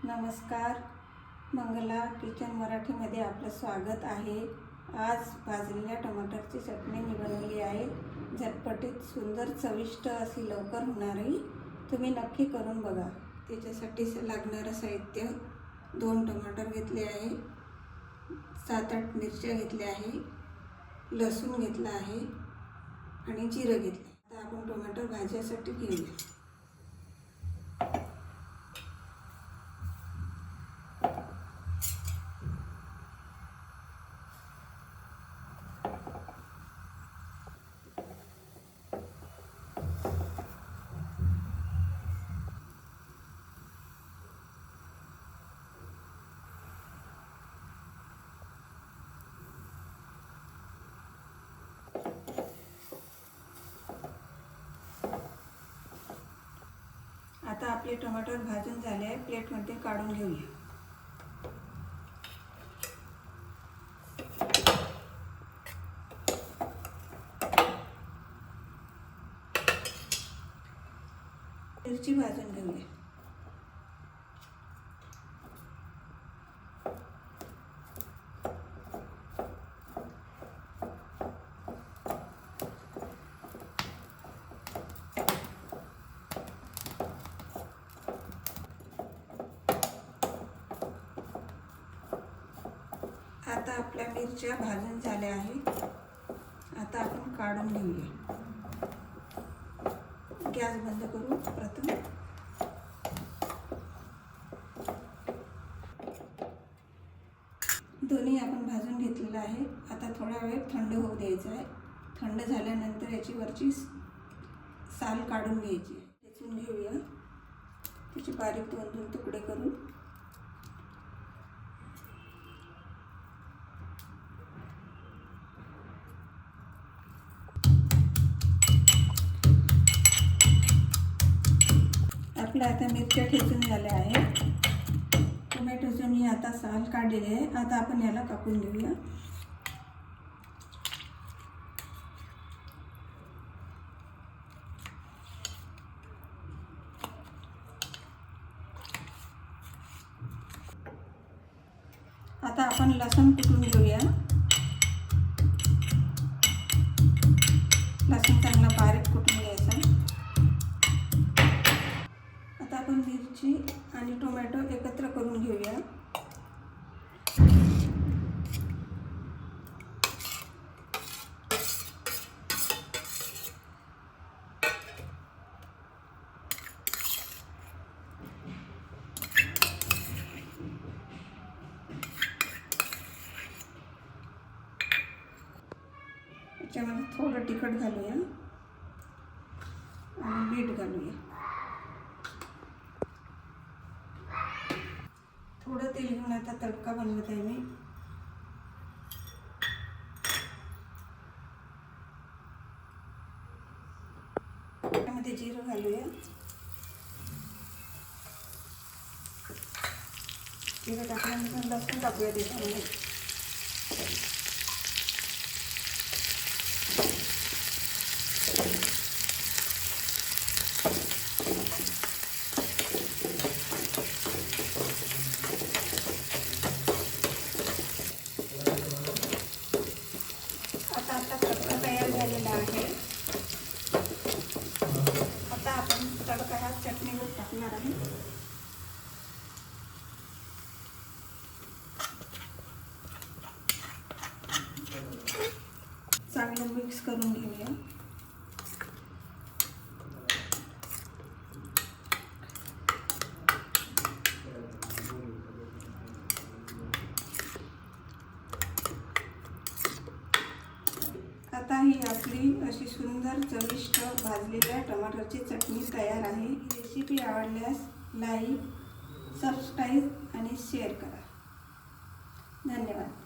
नमस्कार, मंगला किचन मराठीमध्ये आपलं स्वागत आहे। आज भाजलेल्या टमाटरची चटणी मी बनवली आहे। झटपटीत, सुंदर, चविष्ट अशी लवकर होणारी तुम्ही नक्की करून बघा। त्याच्यासाठी लागणारं साहित्य 2 टमाटर घेतले आहे, 7-8 मिरच्या घेतल्या आहे, लसूण घेतला आहे आणि जिरं घेतलं। आता आपण टमाटर भाजण्यासाठी घेऊया। आता आपले टमाटर भाजून झाले आहे, प्लेटमध्ये काढून घेऊया। मिरची भाजून घेऊया। आता आपल्या मिरच्या भाजून झाल्या आहेत। आता आपण काढून घेऊया। गॅस बंद करू। प्रथम दोन्ही आपण भाजून घेतलेलं आहे। आता थोडा वेळ थंड होऊ द्यायचं आहे। थंड झाल्यानंतर याची वरची साल काढून घ्यायची। ठेचून घेऊया। त्याचे बारीक 2-2 तुकडे करू। आपल्या आता मिरच्या ठेचून झाल्या आहेत। टोमॅटोचे मी आता साल काढलेले आहे। आता आपण याला कापून घेऊया। आता आपण लसूण कुटून घेऊया। लसूण चांगला बारीक कुटून घ्यायचा। आता आपण मिरची आणि टोमॅटो एकत्र करून घेऊया। याच्यामध्ये थोडं तिखट घालूया आणि मीठ घालूया। थोडं तेल घेऊन आता तडका बनवत आहे मी। त्यामध्ये जिरं घालूया। जिरं टाकल्यानंतर लसूण टाकूया त्याच्यामध्ये। आता तडका तयार झालेला आहे। आता आपण तडका हा चटणीवर टाकणार आहे। चांगलं मिक्स करून घेऊया। आता ही आपली अशी सुंदर, चविष्ट भाजलेल्या टमाटरची चटणी तयार आहे। ही रेसिपी आवडल्यास लाईक, सबस्क्राईब आणि शेअर करा। धन्यवाद।